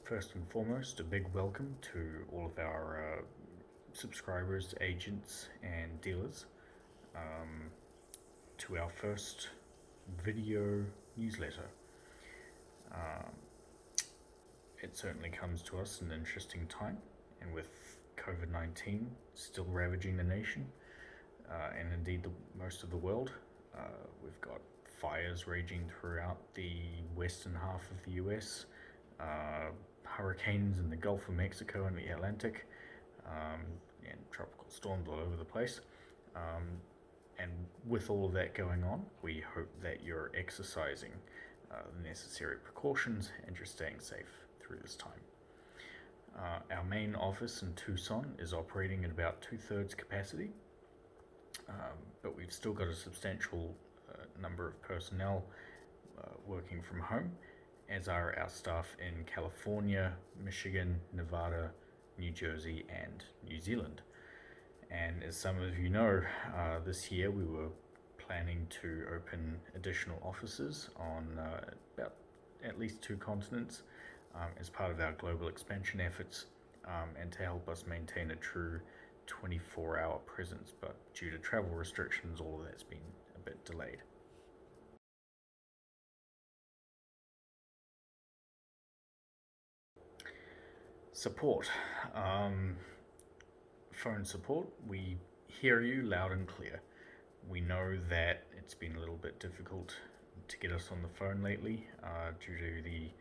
First and foremost, a big welcome to all of our subscribers, agents, and dealers to our first video newsletter. It certainly comes to us in an interesting time, and with COVID-19 still ravaging the nation and indeed most of the world, we've got fires raging throughout the western half of the US, hurricanes in the Gulf of Mexico and the Atlantic, and tropical storms all over the place. And with all of that going on, we hope that you're exercising the necessary precautions and you're staying safe through this time. Our main office in Tucson is operating at about 2/3 capacity, but we've still got a substantial number of personnel working from home, as are our staff in California, Michigan, Nevada, New Jersey, and New Zealand. And as some of you know, this year we were planning to open additional offices on about at least 2 continents as part of our global expansion efforts and to help us maintain a true 24-hour presence, but due to travel restrictions, all of that's been a bit delayed. Support. Phone support, we hear you loud and clear. We know that it's been a little bit difficult to get us on the phone lately due to the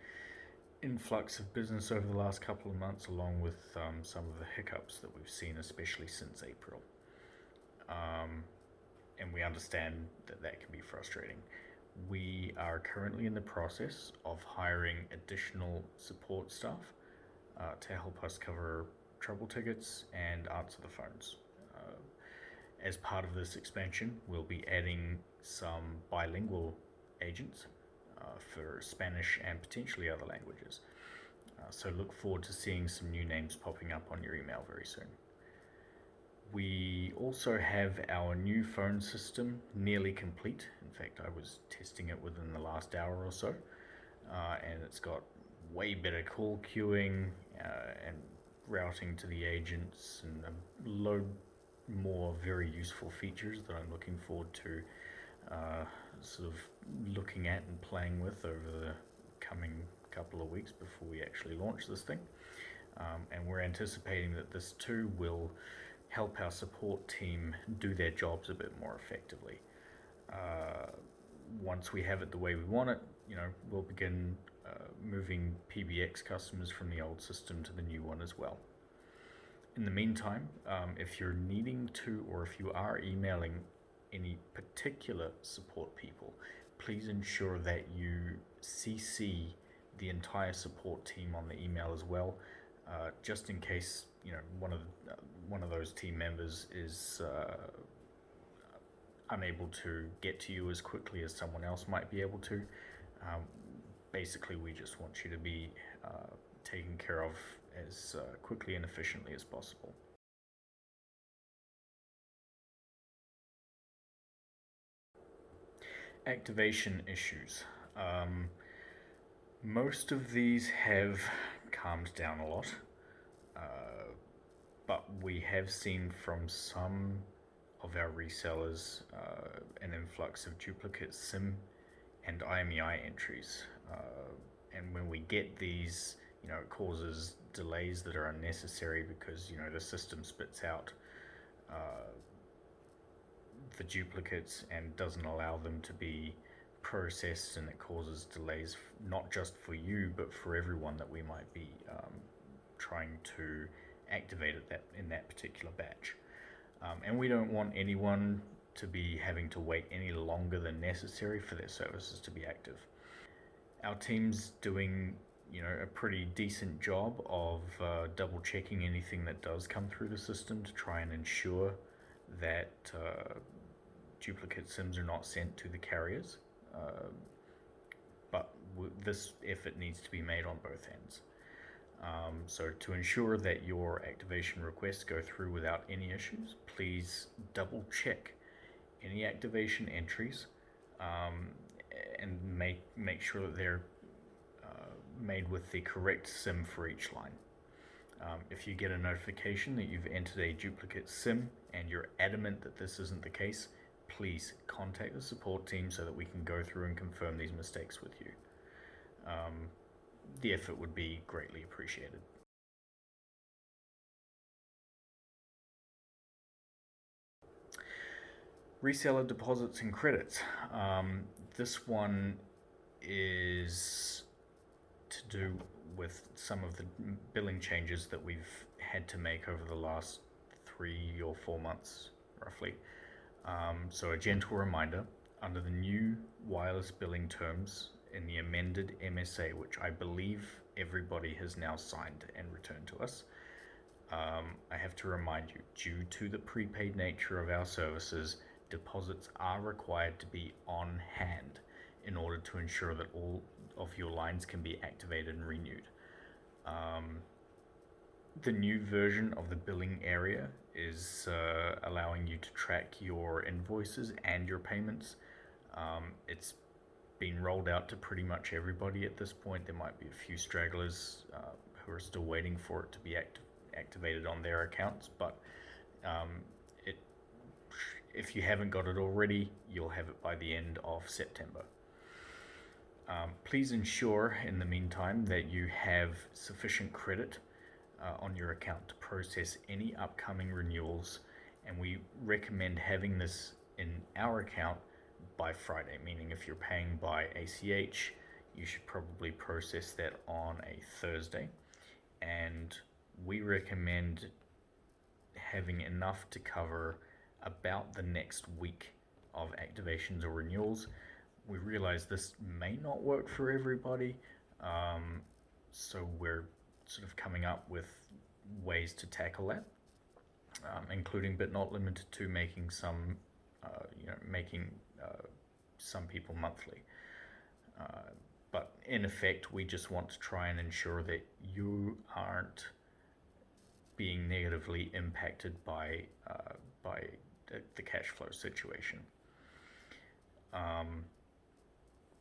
influx of business over the last couple of months, along with some of the hiccups that we've seen, especially since April. And we understand that that can be frustrating. We are currently in the process of hiring additional support staff to help us cover trouble tickets and answer the phones. As part of this expansion, we'll be adding some bilingual agents for Spanish and potentially other languages. So look forward to seeing some new names popping up on your email very soon. We also have our new phone system nearly complete. In fact, I was testing it within the last hour or so, and it's got way better call queuing and routing to the agents and a load more very useful features that I'm looking forward to sort of looking at and playing with over the coming couple of weeks before we actually launch this thing. And we're anticipating that this too will help our support team do their jobs a bit more effectively. Once we have it the way we want it, we'll begin moving PBX customers from the old system to the new one as well. In the meantime, if you're needing to, or if you are emailing any particular support people, please ensure that you CC the entire support team on the email as well, just in case one of those team members is unable to get to you as quickly as someone else might be able to. Basically, we just want you to be taken care of as quickly and efficiently as possible. Activation issues. Most of these have calmed down a lot, but we have seen from some of our resellers an influx of duplicate SIM and IMEI entries. And when we get these, it causes delays that are unnecessary because, the system spits out the duplicates and doesn't allow them to be processed, and it causes delays not just for you but for everyone that we might be trying to activate in that particular batch. And we don't want anyone to be having to wait any longer than necessary for their services to be active. Our team's doing a pretty decent job of double checking anything that does come through the system to try and ensure that duplicate SIMs are not sent to the carriers, but this effort needs to be made on both ends. So to ensure that your activation requests go through without any issues, please double check any activation entries and make sure that they're made with the correct SIM for each line. If you get a notification that you've entered a duplicate SIM and you're adamant that this isn't the case, please contact the support team so that we can go through and confirm these mistakes with you. The effort would be greatly appreciated. Reseller deposits and credits. This one is to do with some of the billing changes that we've had to make over the last 3 or 4 months, roughly. So a gentle reminder, under the new wireless billing terms in the amended MSA, which I believe everybody has now signed and returned to us, I have to remind you, due to the prepaid nature of our services, deposits are required to be on hand in order to ensure that all of your lines can be activated and renewed. The new version of the billing area is allowing you to track your invoices and your payments. It's been rolled out to pretty much everybody at this point. There might be a few stragglers who are still waiting for it to be activated on their accounts, but if you haven't got it already, you'll have it by the end of September. Please ensure in the meantime that you have sufficient credit on your account to process any upcoming renewals, and we recommend having this in our account by Friday, meaning if you're paying by ACH, you should probably process that on a Thursday, and we recommend having enough to cover about the next week of activations or renewals. We realize this may not work for everybody, so we're sort of coming up with ways to tackle that, including but not limited to making some, some people monthly. But in effect, we just want to try and ensure that you aren't being negatively impacted by the cash flow situation.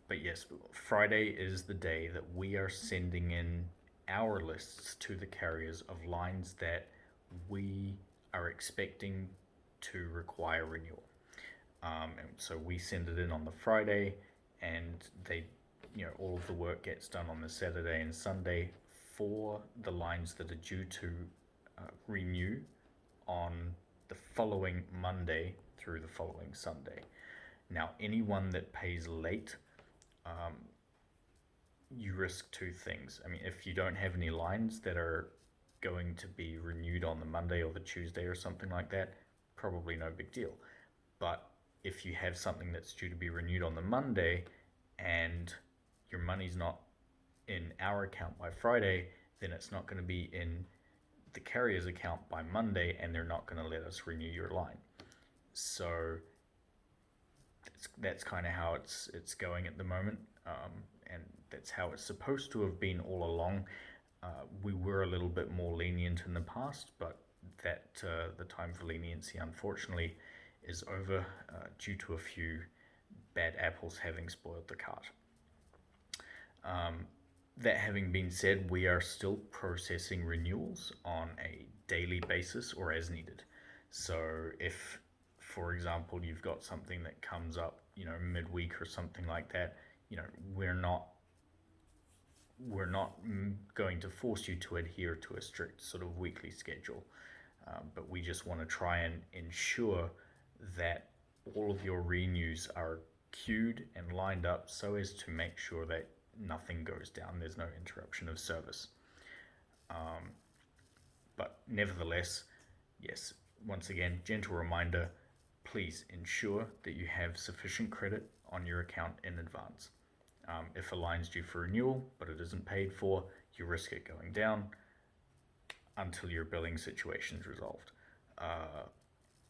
But yes, Friday is the day that we are sending in our lists to the carriers of lines that we are expecting to require renewal. And so we send it in on the Friday, and they, all of the work gets done on the Saturday and Sunday for the lines that are due to renew on the following Monday through the following Sunday. Now, anyone that pays late, you risk two things. I mean, if you don't have any lines that are going to be renewed on the Monday or the Tuesday or something like that, probably no big deal. But if you have something that's due to be renewed on the Monday and your money's not in our account by Friday, then it's not going to be in the carrier's account by Monday, and they're not going to let us renew your line. So that's kind of how it's going at the moment, and that's how it's supposed to have been all along. We were a little bit more lenient in the past, but that the time for leniency, unfortunately, is over due to a few bad apples having spoiled the cart. That having been said, we are still processing renewals on a daily basis or as needed. So if, for example, you've got something that comes up, midweek or something like that, we're not going to force you to adhere to a strict sort of weekly schedule, but we just want to try and ensure that all of your renews are queued and lined up so as to make sure that nothing goes down, there's no interruption of service. But nevertheless, yes, once again, gentle reminder, please ensure that you have sufficient credit on your account in advance. If a line's due for renewal but it isn't paid for, you risk it going down until your billing situation is resolved.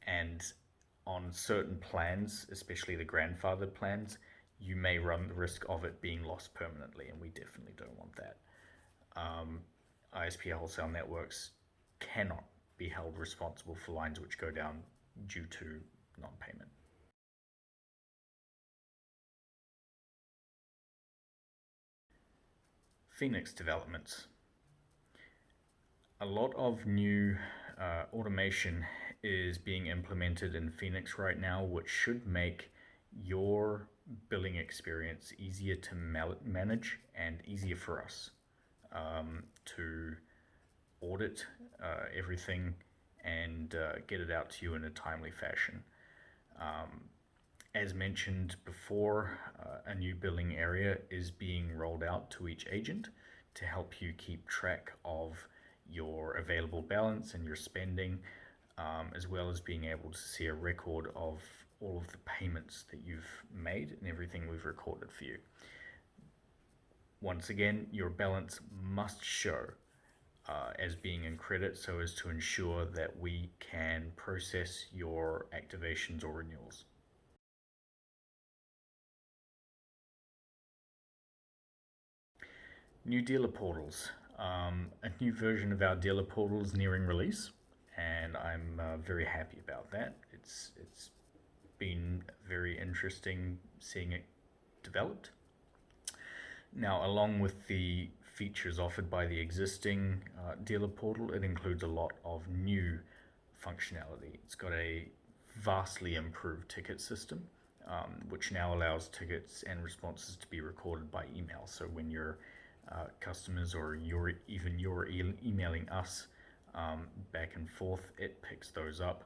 And on certain plans, especially the grandfathered plans, you may run the risk of it being lost permanently, and we definitely don't want that. ISP wholesale networks cannot be held responsible for lines which go down due to non-payment. Phoenix developments. A lot of new automation is being implemented in Phoenix right now, which should make your billing experience easier to manage and easier for us to audit everything and get it out to you in a timely fashion. As mentioned before, a new billing area is being rolled out to each agent to help you keep track of your available balance and your spending, as well as being able to see a record of all of the payments that you've made and everything we've recorded for you. Once again, your balance must show as being in credit so as to ensure that we can process your activations or renewals. New dealer portals. A new version of our dealer portal is nearing release, and I'm very happy about that. It's been very interesting seeing it developed. Now, along with the features offered by the existing dealer portal, it includes a lot of new functionality. It's got a vastly improved ticket system, which now allows tickets and responses to be recorded by email. So when your customers or you're emailing us back and forth, it picks those up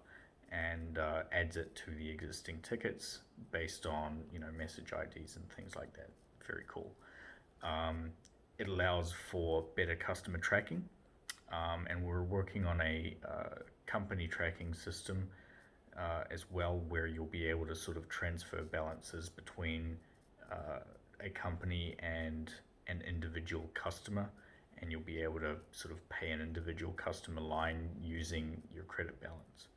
and adds it to the existing tickets based on message IDs and things like that. Very cool. It allows for better customer tracking, and we're working on a company tracking system as well, where you'll be able to sort of transfer balances between a company and an individual customer, and you'll be able to sort of pay an individual customer line using your credit balance.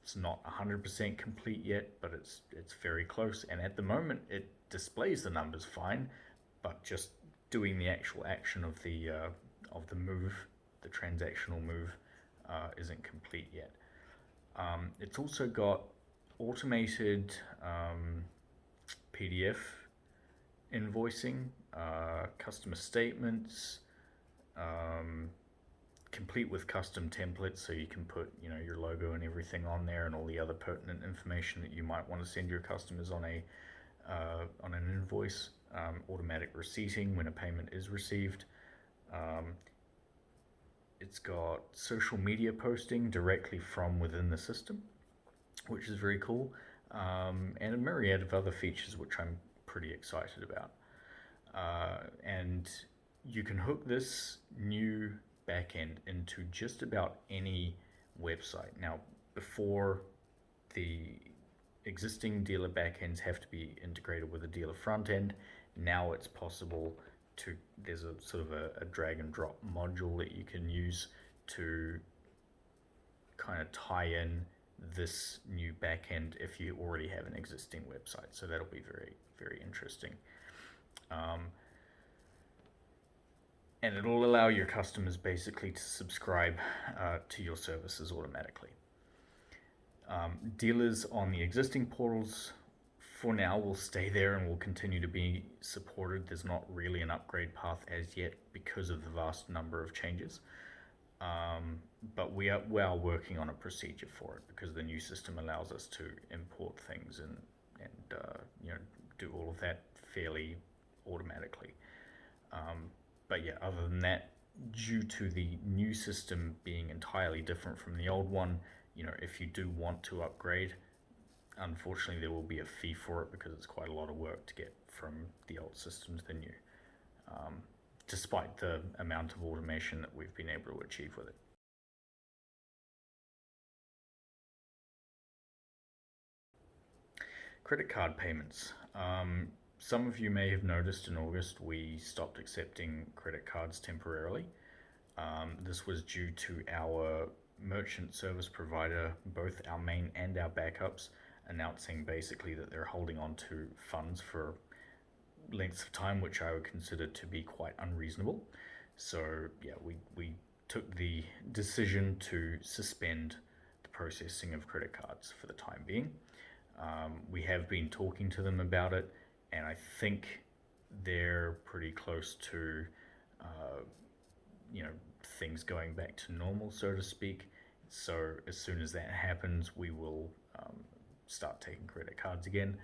It's not 100% complete yet, but it's very close, and at the moment it displays the numbers fine, but just doing the actual action of the move, the transactional move, isn't complete yet. It's also got automated PDF invoicing, customer statements, complete with custom templates, so you can put your logo and everything on there, and all the other pertinent information that you might want to send your customers on an invoice. Automatic receipting when a payment is received. It's got social media posting directly from within the system, which is very cool, and a myriad of other features which I'm pretty excited about. And you can hook this new backend into just about any website. Now, before, the existing dealer backends have to be integrated with a dealer front end. Now it's possible to, there's a sort of a drag and drop module that you can use to kind of tie in this new backend if you already have an existing website. So that'll be very, very interesting. And it'll allow your customers basically to subscribe to your services automatically. Dealers on the existing portals for now will stay there and will continue to be supported. There's not really an upgrade path as yet because of the vast number of changes. But we are working on a procedure for it, because the new system allows us to import things and do all of that fairly automatically. But yeah, other than that, due to the new system being entirely different from the old one, if you do want to upgrade, unfortunately there will be a fee for it, because it's quite a lot of work to get from the old system to the new, despite the amount of automation that we've been able to achieve with it. Credit card payments. Some of you may have noticed in August we stopped accepting credit cards temporarily. This was due to our merchant service provider, both our main and our backups, announcing basically that they're holding on to funds for lengths of time which I would consider to be quite unreasonable. So yeah, we took the decision to suspend the processing of credit cards for the time being. We have been talking to them about it, and I think they're pretty close to, things going back to normal, so to speak. So as soon as that happens, we will start taking credit cards again.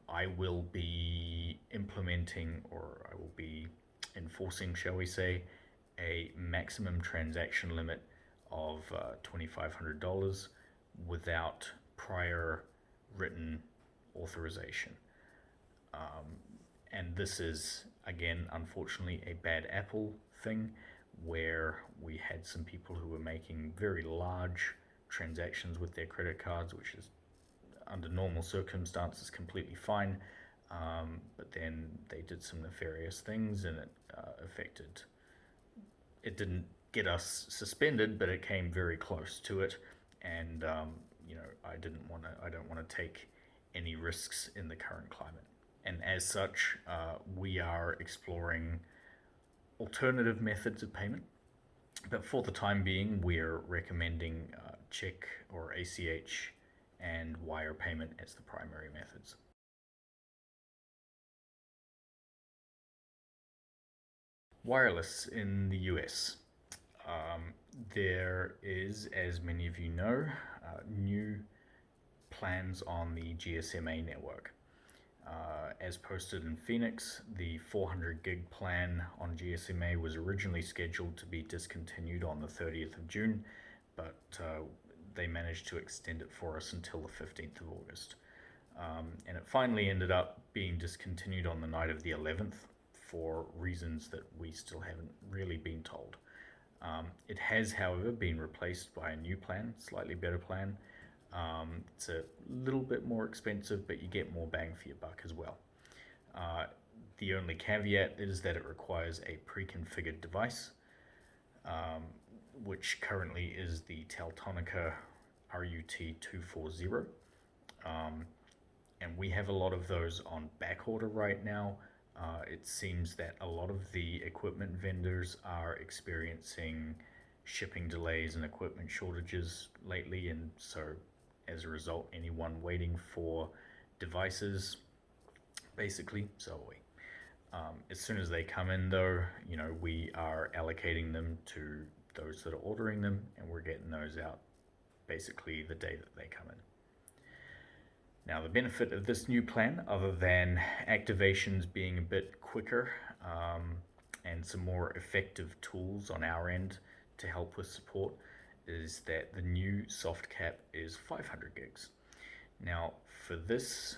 I will be implementing, or I will be enforcing, shall we say, a maximum transaction limit of $2,500 without prior written authorization. And this is, again, unfortunately, a bad apple thing where we had some people who were making very large transactions with their credit cards, which is under normal circumstances completely fine, but then they did some nefarious things, and it didn't get us suspended, but it came very close to it. And I don't want to take any risks in the current climate. And as such, we are exploring alternative methods of payment. But for the time being, we're recommending check or ACH and wire payment as the primary methods. Wireless in the US. There is, as many of you know, new plans on the GSMA network. As posted in Phoenix, the 400 gig plan on GSMA was originally scheduled to be discontinued on the 30th of June, but they managed to extend it for us until the 15th of August. And it finally ended up being discontinued on the night of the 11th for reasons that we still haven't really been told. It has, however, been replaced by a new plan, slightly better plan. It's a little bit more expensive, but you get more bang for your buck as well. The only caveat is that it requires a pre-configured device, which currently is the Teltonika RUT240. And we have a lot of those on back order right now. It seems that a lot of the equipment vendors are experiencing shipping delays and equipment shortages lately, and so as a result, anyone waiting for devices, basically, so are we. As soon as they come in, though, we are allocating them to those that are ordering them, and we're getting those out basically the day that they come in. Now, the benefit of this new plan, other than activations being a bit quicker and some more effective tools on our end to help with support, is that the new soft cap is 500 gigs. Now, for this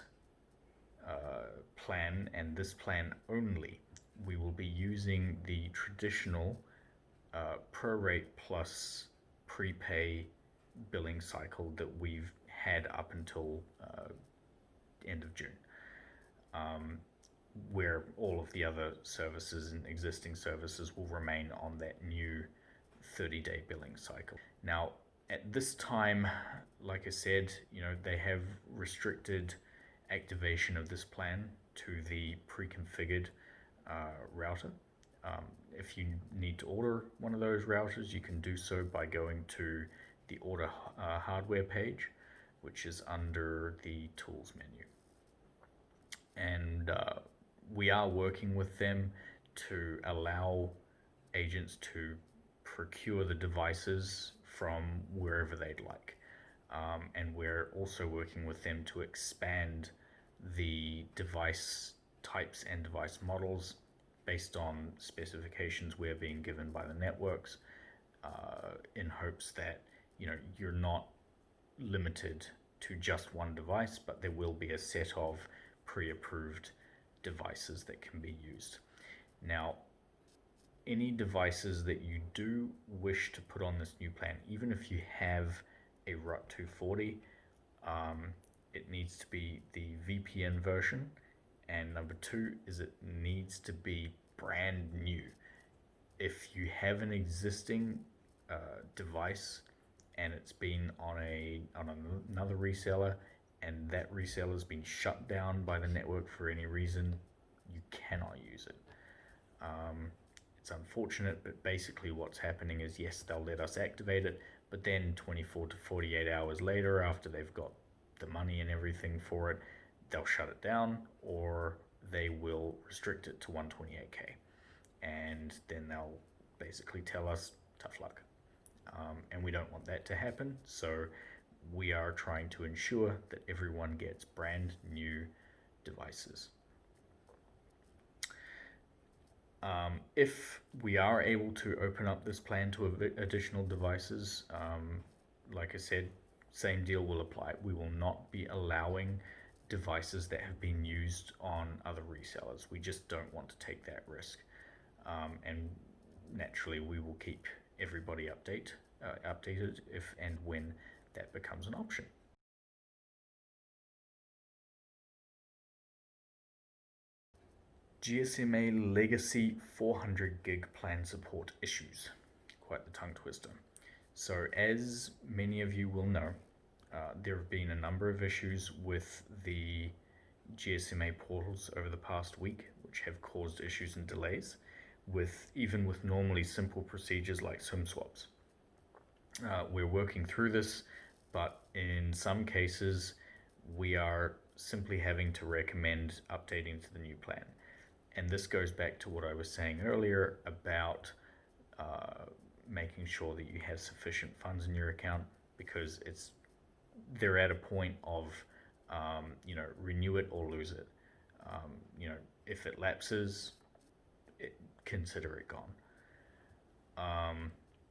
plan and this plan only, we will be using the traditional prorate plus prepay billing cycle that we've had up until end of June, where all of the other services and existing services will remain on that new 30-day billing cycle. Now, at this time, like I said, they have restricted activation of this plan to the pre-configured router. If you need to order one of those routers, you can do so by going to the order hardware page, which is under the tools menu. And we are working with them to allow agents to procure the devices from wherever they'd like. And we're also working with them to expand the device types and device models based on specifications we're being given by the networks, in hopes that you're not limited to just one device, but there will be a set of pre-approved devices that can be used. Now, any devices that you do wish to put on this new plan, even if you have a RUT240, it needs to be the VPN version, and number two is it needs to be brand new. If you have an existing device and it's been on another reseller, and that reseller has been shut down by the network for any reason, you cannot use it. It's unfortunate, but basically what's happening is, yes, they'll let us activate it, but then 24 to 48 hours later, after they've got the money and everything for it, they'll shut it down, or they will restrict it to 128K, and then they'll basically tell us tough luck. And we don't want that to happen, so we are trying to ensure that everyone gets brand new devices. If we are able to open up this plan to additional devices, like I said, same deal will apply. We will not be allowing devices that have been used on other resellers. We just don't want to take that risk. And naturally, we will keep everybody updated if and when that becomes an option. GSMA Legacy 400 gig plan support issues. Quite the tongue twister. So as many of you will know, there have been a number of issues with the GSMA portals over the past week, which have caused issues and delays, even with normally simple procedures like SIM swaps. We're working through this, but in some cases, we are simply having to recommend updating to the new plan. And this goes back to what I was saying earlier about making sure that you have sufficient funds in your account, because they're at a point of renew it or lose it. If it lapses, consider it gone.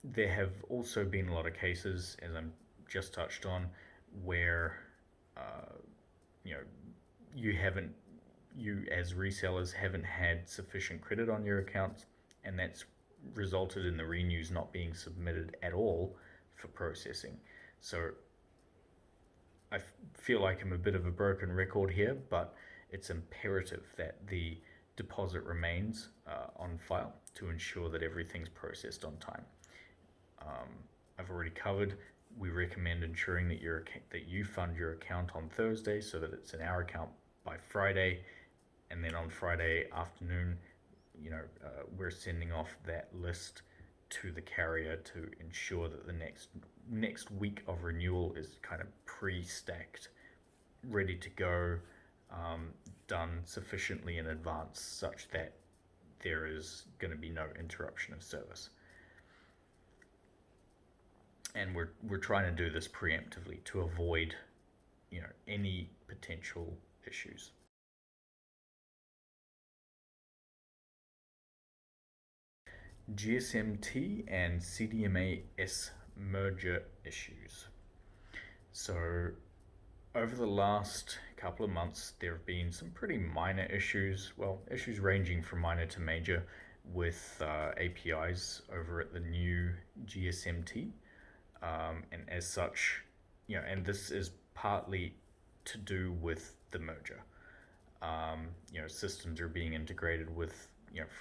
There have also been a lot of cases, as I'm just touched on, where you as resellers haven't had sufficient credit on your accounts, and that's resulted in the renews not being submitted at all for processing. So I feel like I'm a bit of a broken record here, but it's imperative that the deposit remains on file to ensure that everything's processed on time. I've already covered, we recommend ensuring that you fund your account on Thursday so that it's in our account by Friday, and then on Friday afternoon, we're sending off that list to the carrier to ensure that the next week of renewal is kind of pre-stacked, ready to go, done sufficiently in advance such that there is going to be no interruption of service. And we're trying to do this preemptively to avoid any potential issues. GSMT and CDMAS merger issues. So over the last couple of months, there have been some pretty minor issues, issues ranging from minor to major, with APIs over at the new GSMT. And as such, and this is partly to do with the merger. Systems are being integrated with,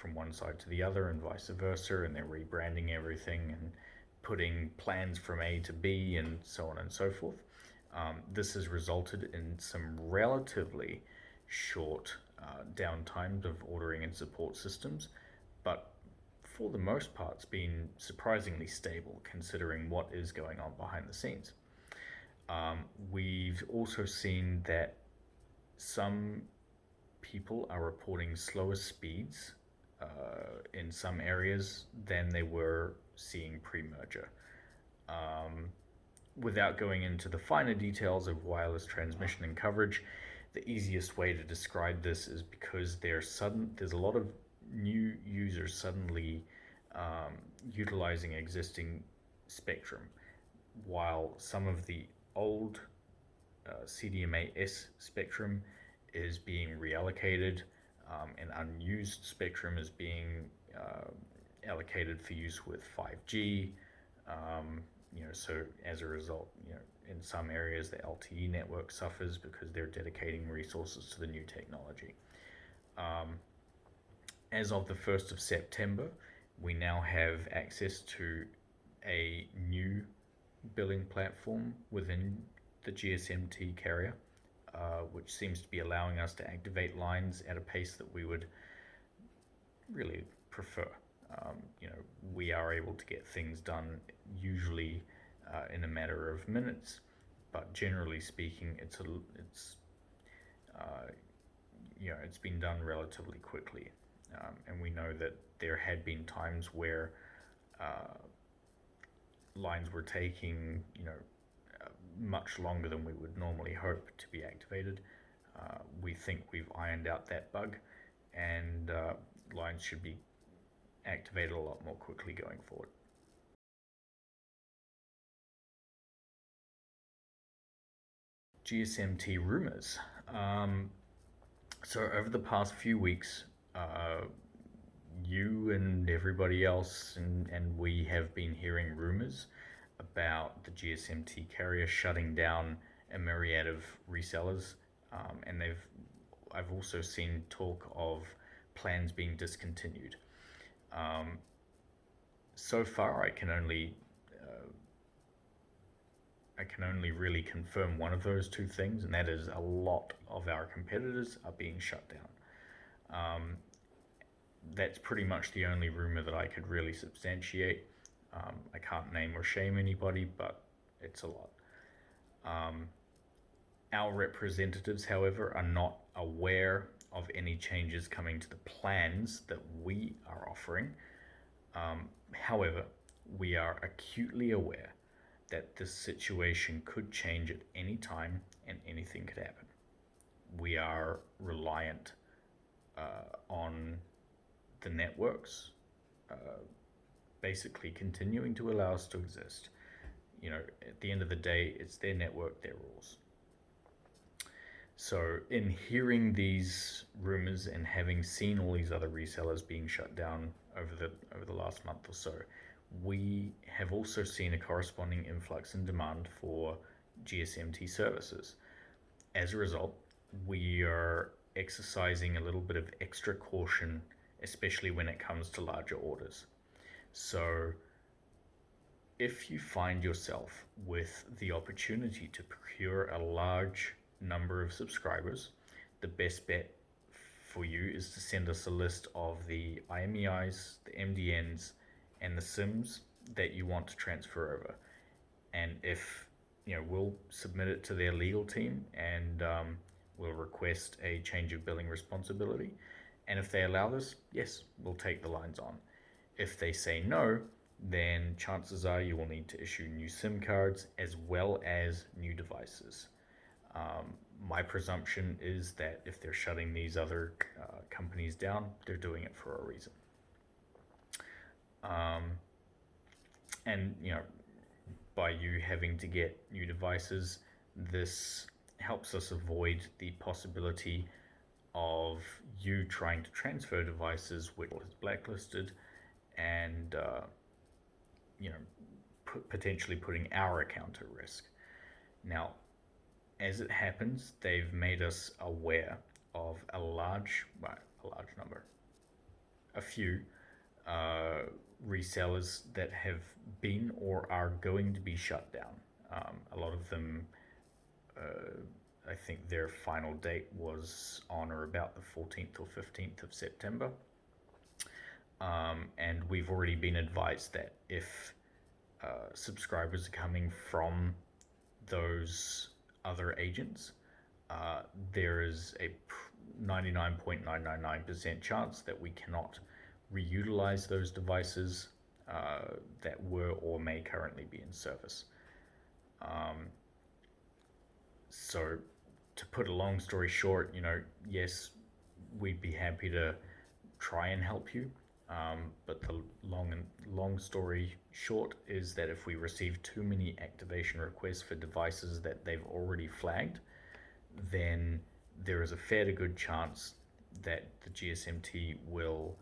from one side to the other and vice versa, and they're rebranding everything and putting plans from A to B and so on and so forth. This has resulted in some relatively short downtimes of ordering and support systems, but for the most part, it's been surprisingly stable considering what is going on behind the scenes. We've also seen that some people are reporting slower speeds in some areas than they were seeing pre-merger. Without going into the finer details of wireless transmission and coverage, the easiest way to describe this is because there's a lot of new users suddenly utilizing existing spectrum, while some of the old CDMAS spectrum is being reallocated, and unused spectrum is being allocated for use with 5G. So as a result, in some areas the LTE network suffers because they're dedicating resources to the new technology. As of the 1st of September, we now have access to a new billing platform within the GSMT carrier, which seems to be allowing us to activate lines at a pace that we would really prefer. We are able to get things done usually in a matter of minutes, but generally speaking, it's been done relatively quickly. And we know that there had been times where lines were taking, much longer than we would normally hope to be activated. We think we've ironed out that bug, and lines should be activated a lot more quickly going forward. GSMT Rumors. So over the past few weeks, you and everybody else and we have been hearing rumors about the GSMT carrier shutting down a myriad of resellers, and I've also seen talk of plans being discontinued. So far, I can only really confirm one of those two things, and that is a lot of our competitors are being shut down. That's pretty much the only rumor that I could really substantiate. I can't name or shame anybody, but it's a lot. Our representatives, however, are not aware of any changes coming to the plans that we are offering. However, we are acutely aware that this situation could change at any time and anything could happen. We are reliant on the networks basically continuing to allow us to exist. At the end of the day, it's their network, their rules. So in hearing these rumors and having seen all these other resellers being shut down over the last month or so, we have also seen a corresponding influx in demand for GSMT services. As a result, we are exercising a little bit of extra caution, especially when it comes to larger orders. So if you find yourself with the opportunity to procure a large number of subscribers, the best bet for you is to send us a list of the IMEIs, the MDNs, and the SIMs that you want to transfer over. And if, we'll submit it to their legal team, and we'll request a change of billing responsibility. And if they allow this, yes, we'll take the lines on. If they say no, then chances are you will need to issue new SIM cards as well as new devices. My presumption is that if they're shutting these other companies down, they're doing it for a reason. And by you having to get new devices, this helps us avoid the possibility of you trying to transfer devices which is blacklisted, and potentially putting our account at risk. Now, as it happens, they've made us aware of a few resellers that have been or are going to be shut down. A lot of them, I think their final date was on or about the 14th or 15th of September. And we've already been advised that if subscribers are coming from those other agents, there is a 99.999% chance that we cannot reutilize those devices that were or may currently be in service. So to put a long story short, yes, we'd be happy to try and help you. But the long story short is that if we receive too many activation requests for devices that they've already flagged, then there is a fair to good chance that the GSMT will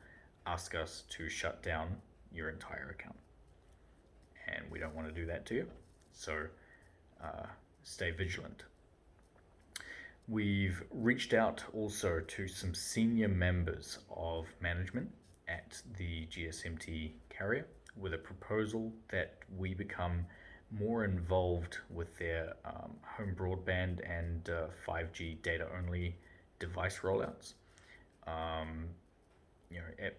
ask us to shut down your entire account. And we don't want to do that to you, so stay vigilant. We've reached out also to some senior members of management at the GSMT carrier with a proposal that we become more involved with their home broadband and 5G data-only device rollouts.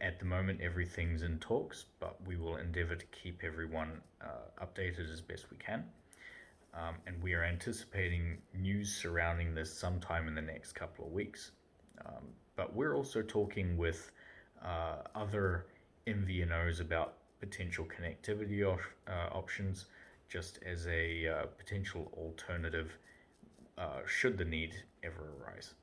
At the moment, everything's in talks, but we will endeavor to keep everyone updated as best we can. And we are anticipating news surrounding this sometime in the next couple of weeks. But we're also talking with other MVNOs about potential connectivity options, just as a potential alternative should the need ever arise.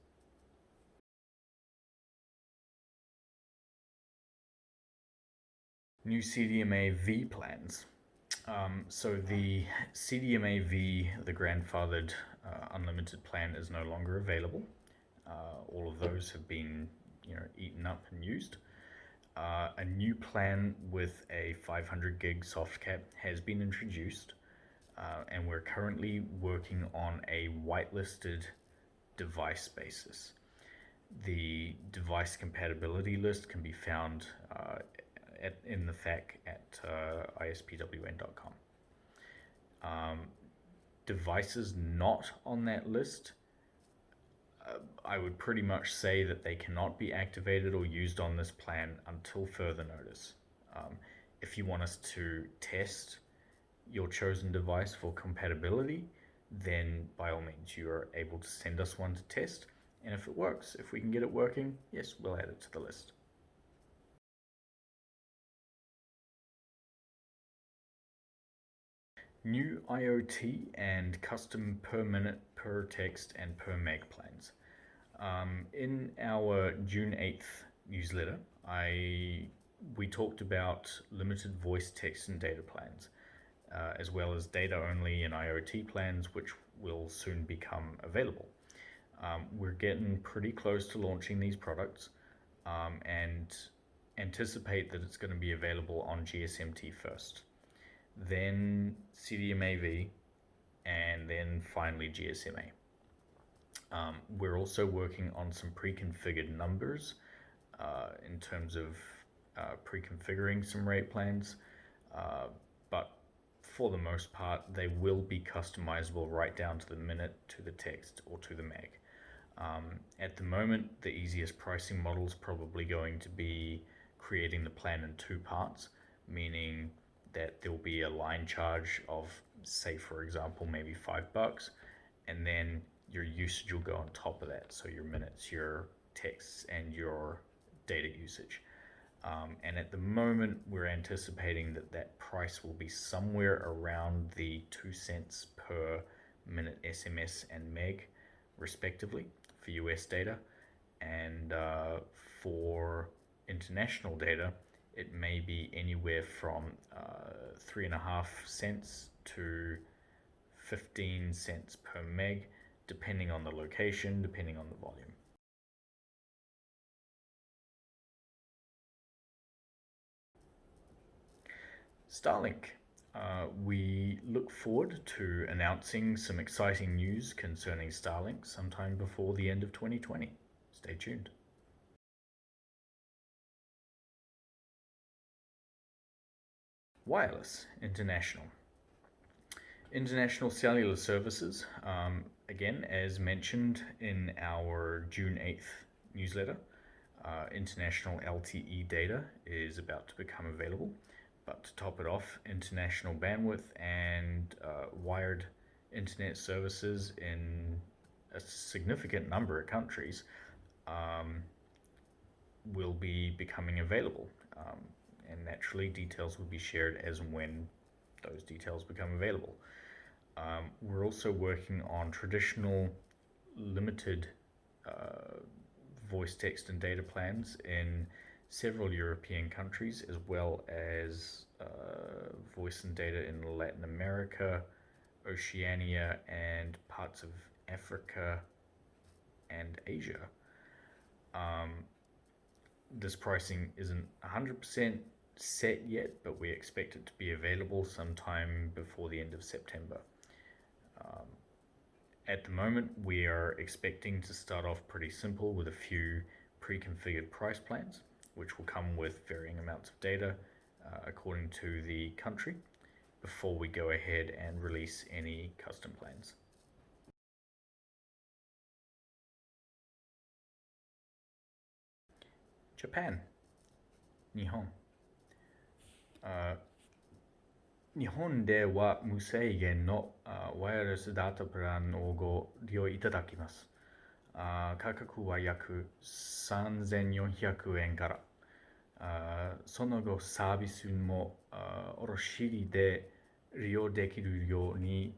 New CDMAV plans. So the CDMAV, the grandfathered unlimited plan, is no longer available. All of those have been, eaten up and used. A new plan with a 500 gig soft cap has been introduced, and we're currently working on a whitelisted device basis. The device compatibility list can be found in the FAQ at ISPWN.com. Devices not on that list, I would pretty much say that they cannot be activated or used on this plan until further notice. If you want us to test your chosen device for compatibility, then by all means you are able to send us one to test, and if it works, if we can get it working, yes, we'll add it to the list. New IoT and custom per minute, per text, and per meg plans. In our June 8th newsletter, we talked about limited voice, text, and data plans, as well as data only and IoT plans, which will soon become available. We're getting pretty close to launching these products, and anticipate that it's going to be available on GSMT first, then CDMAV, and then finally GSMA. We're also working on some pre-configured numbers in terms of pre-configuring some rate plans, but for the most part, they will be customizable right down to the minute, to the text, or to the meg. At the moment, the easiest pricing model is probably going to be creating the plan in two parts, meaning that there will be a line charge of, say, for example, maybe $5, and then your usage will go on top of that. So your minutes, your texts, and your data usage. And at the moment, we're anticipating that price will be somewhere around the 2 cents per minute SMS and meg, respectively, for US data. And for international data, it may be anywhere from 3.5 cents to 15 cents per meg, depending on the location, depending on the volume. Starlink. We look forward to announcing some exciting news concerning Starlink sometime before the end of 2020. Stay tuned. Wireless International. International cellular services, again, as mentioned in our June 8th newsletter, international LTE data is about to become available. But to top it off, international bandwidth and wired internet services in a significant number of countries will be becoming available. And naturally, details will be shared as and when those details become available. We're also working on traditional limited voice, text, and data plans in several European countries, as well as voice and data in Latin America, Oceania, and parts of Africa and Asia. This pricing isn't 100% set yet, but we expect it to be available sometime before the end of September. At the moment, we are expecting to start off pretty simple with a few pre-configured price plans, which will come with varying amounts of data according to the country, before we go ahead and release any custom plans. Japan. Nihon. 日本では無制限のワイヤレスダータプランをご利用いただきます。価格は約3400円から。その後サービスも卸で利用できるように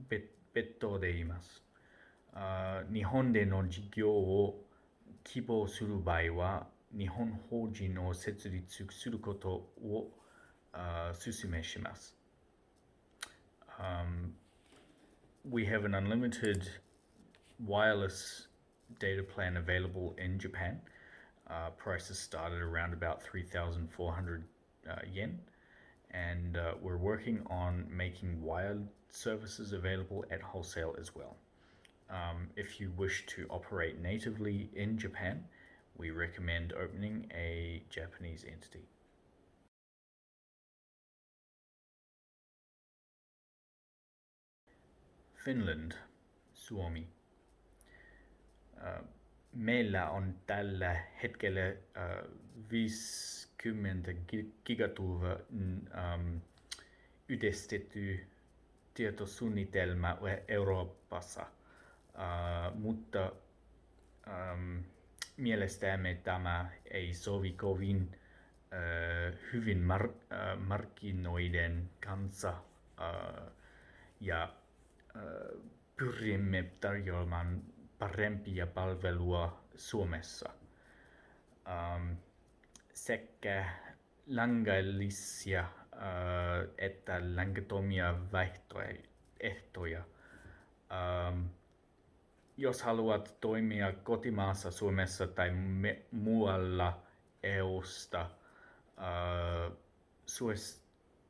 別途でいます。日本での事業を希望する場合は、日本法人を設立することを勧めします。We have an unlimited wireless data plan available in Japan. Prices started around about 3,400 yen, and we're working on making wired services available at wholesale as well. If you wish to operate natively in Japan, we recommend opening a Japanese entity. Finland, Suomi. Meillä on tällä hetkellä 50 gigatuuva yhdistetty tietosuunnitelma Euroopassa, mutta mielestämme tämä ei sovi kovin hyvin markkinoiden kanssa ja pyrimme tarjoamaan parempia palvelua Suomessa. Sekä langallisia että langattomia vaihtoehtoja. Jos haluat toimia kotimaassa Suomessa tai muualla EUsta,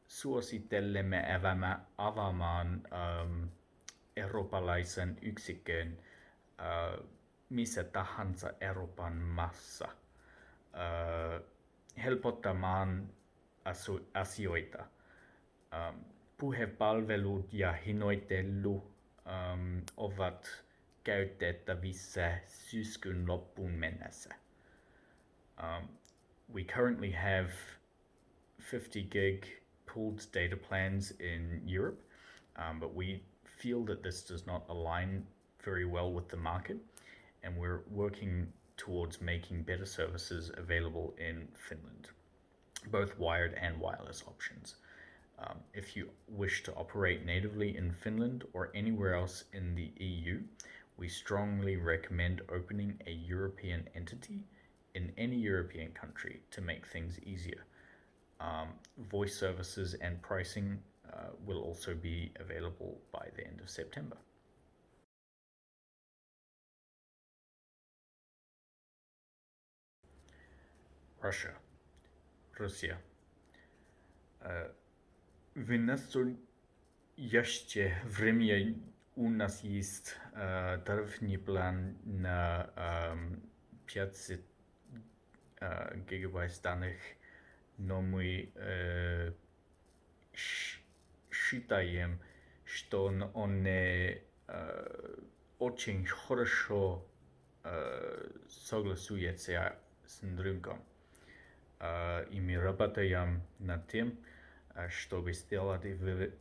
suosittelemme avaamaan eurooppalaisen yksikön missä tahansa Euroopan maassa helpottamaan asioita. Puhepalvelut ja hinnoittelu ovat käytettävissä syyskuun loppuun mennessä. We currently have 50 gig pooled data plans in Europe, but we feel that this does not align very well with the market, and we're working towards making better services available in Finland, both wired and wireless options. If you wish to operate natively in Finland or anywhere else in the EU, we strongly recommend opening a European entity in any European country to make things easier. Voice services and pricing will also be available by the end of September. Russia. W nastoящее время у нас есть тарифный план на 500 гигабайт данных, но мы считаем, что он не очень хорошо согласуется с рынком. И мы работаем над тем, чтобы сделать в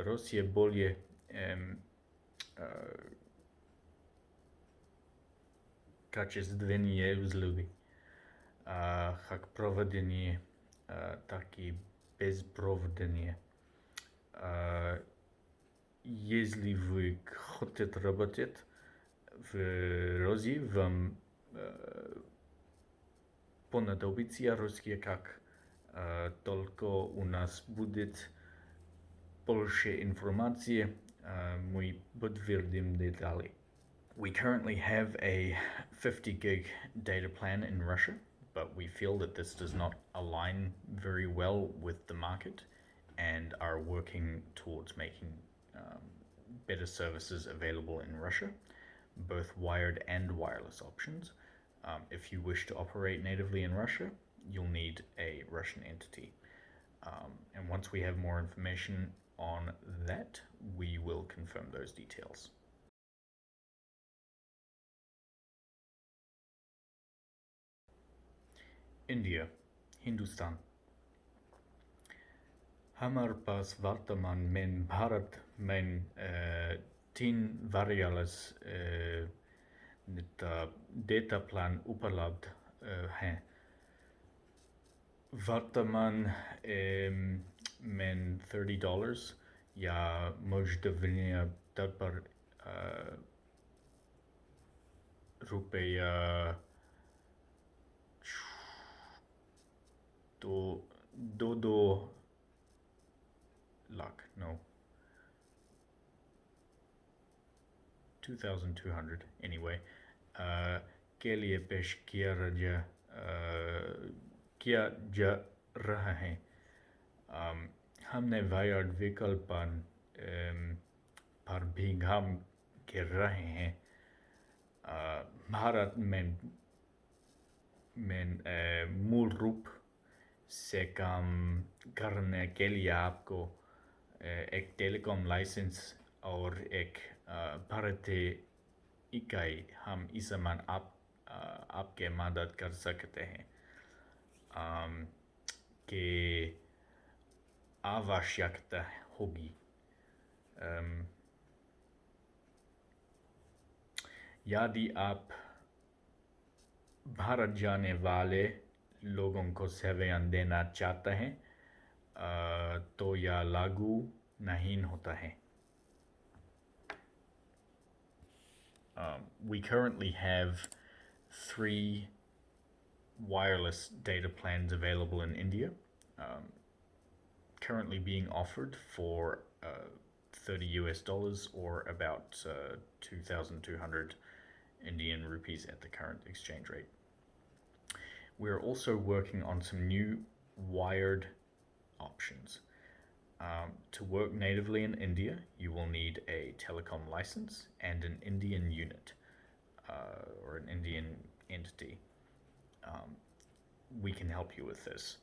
России более качественные услуги, как проводные, так и беспроводные. Если вы хотите работать в России, вам понадобится русский как только у нас будет больше информации, мы подтвердим детали. We currently have a 50 gig data plan in Russia, but we feel that this does not align very well with the market and are working towards making better services available in Russia, both wired and wireless options. If you wish to operate natively in Russia, you'll need a Russian entity. And once we have more information on that, we will confirm those details. India, Hindustan. हमारे पास वर्तमान में भारत में तीन variables data plan उपलब्ध हैं वर्तमान में $30 या मौजूदा दर पर रुपया दो लाख no 2,200 anyway के लिए पेश किया जा रहा है हमने वायर्ड विकल्पन पर भी काम कर रहे हैं भारत में मूल रूप से काम करने के लिए आपको एक टेलीकॉम लाइसेंस और एक भारतीय इकाई हम इस समान आपके मदद कर सकते हैं कि आवश्यकता होगी यदि आप भारत जाने वाले लोगों को सेवाएं देना चाहते हैं तो यह लागू नहीं होता है we currently have 3 wireless data plans available in India, currently being offered for $30 or about 2,200 Indian rupees at the current exchange rate. We're also working on some new wired options. To work natively in India, you will need a telecom license and an Indian unit or an Indian entity. We can help you with this.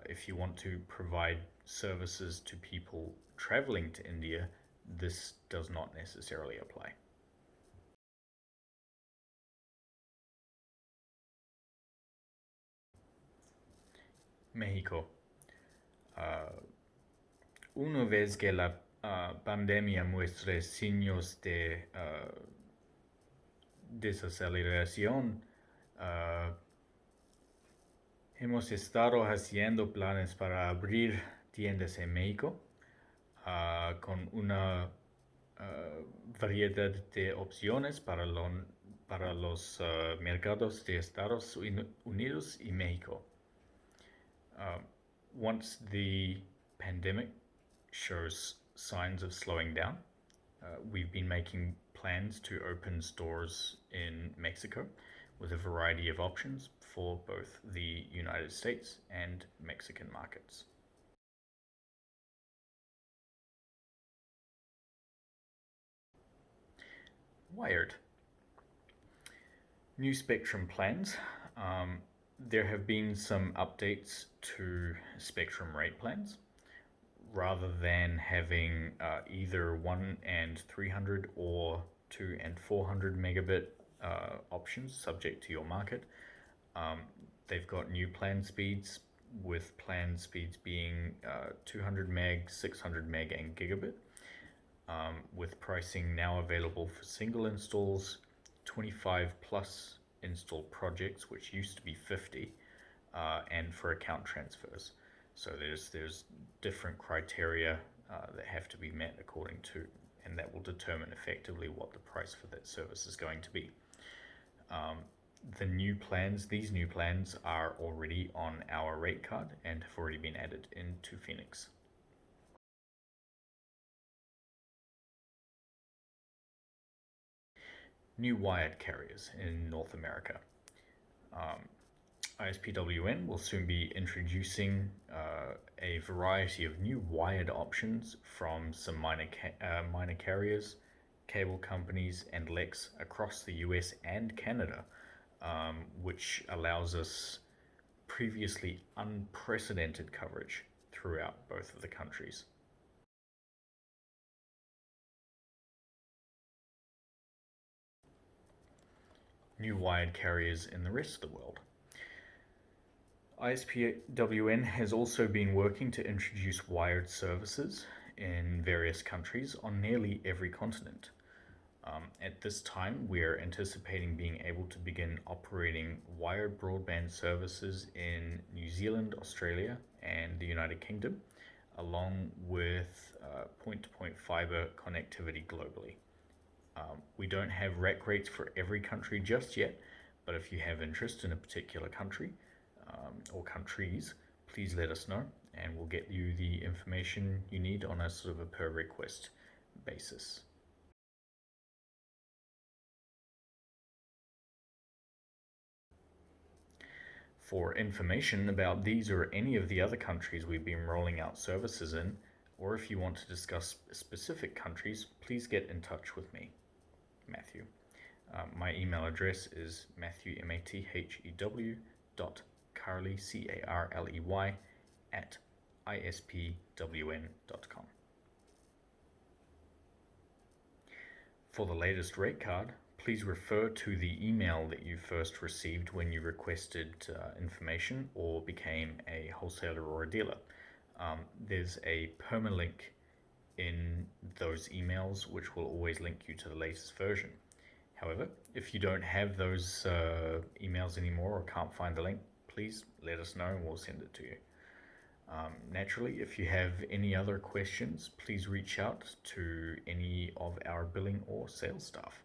If you want to provide services to people traveling to India, this does not necessarily apply. Mexico. Una vez que la pandemia muestre signos de desaceleración, hemos estado haciendo planes para abrir tiendas en México con una variedad de opciones para los mercados de Estados Unidos y México. Once the pandemic shows signs of slowing down, we've been making plans to open stores in Mexico with a variety of options for both the United States and Mexican markets. Wired. New spectrum plans. There have been some updates to spectrum rate plans. Rather than having either 1 and 300 or 2 and 400 megabit options subject to your market, they've got new plan speeds, with plan speeds being 200 meg, 600 meg, and gigabit, with pricing now available for single installs, 25 plus install projects, which used to be 50, and for account transfers. So there's different criteria that have to be met according to, and that will determine effectively what the price for that service is going to be. These new plans are already on our rate card and have already been added into Phoenix. New wired carriers in North America. ISPWN will soon be introducing a variety of new wired options from some minor carriers, cable companies, and LECs across the US and Canada, which allows us previously unprecedented coverage throughout both of the countries. New wired carriers in the rest of the world. ISPWN has also been working to introduce wired services in various countries on nearly every continent. At this time, we are anticipating being able to begin operating wired broadband services in New Zealand, Australia, and the United Kingdom, along with point-to-point fiber connectivity globally. We don't have rec rates for every country just yet, but if you have interest in a particular country or countries, please let us know and we'll get you the information you need on a sort of a per request basis. For information about these or any of the other countries we've been rolling out services in, or if you want to discuss specific countries, please get in touch with me, Mathew. My email address is Mathew, Mathew, .carley, Carley, at ISPWN.com. For the latest rate card, please refer to the email that you first received when you requested information or became a wholesaler or a dealer. There's a permalink in those emails which will always link you to the latest version. However, if you don't have those emails anymore or can't find the link, please let us know and we'll send it to you. Naturally, if you have any other questions, please reach out to any of our billing or sales staff.